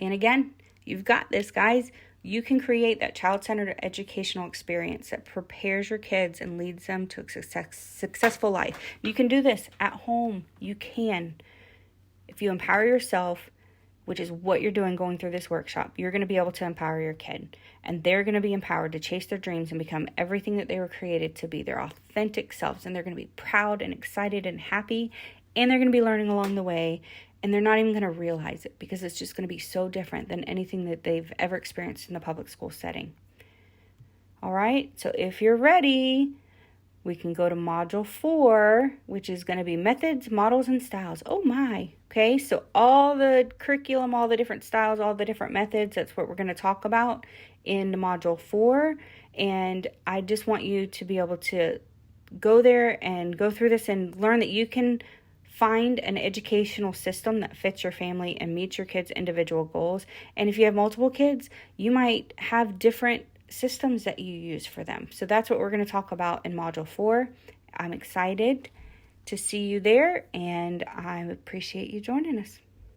And again, you've got this, guys. You can create that child-centered educational experience that prepares your kids and leads them to a successful life. You can do this at home. You can. If you empower yourself, which is what you're doing going through this workshop, you're going to be able to empower your kid. And they're going to be empowered to chase their dreams and become everything that they were created to be, their authentic selves. And they're going to be proud and excited and happy. And they're going to be learning along the way. And they're not even going to realize it because it's just going to be so different than anything that they've ever experienced in the public school setting. All right, so if you're ready, we can go to Module 4, which is going to be Methods, Models, and Styles. Oh my, okay, so all the curriculum, all the different styles, all the different methods, that's what we're going to talk about in Module 4. And I just want you to be able to go there and go through this and learn that you can find an educational system that fits your family and meets your kids' individual goals. And if you have multiple kids, you might have different systems that you use for them. So that's what we're going to talk about in Module 4. I'm excited to see you there, and I appreciate you joining us.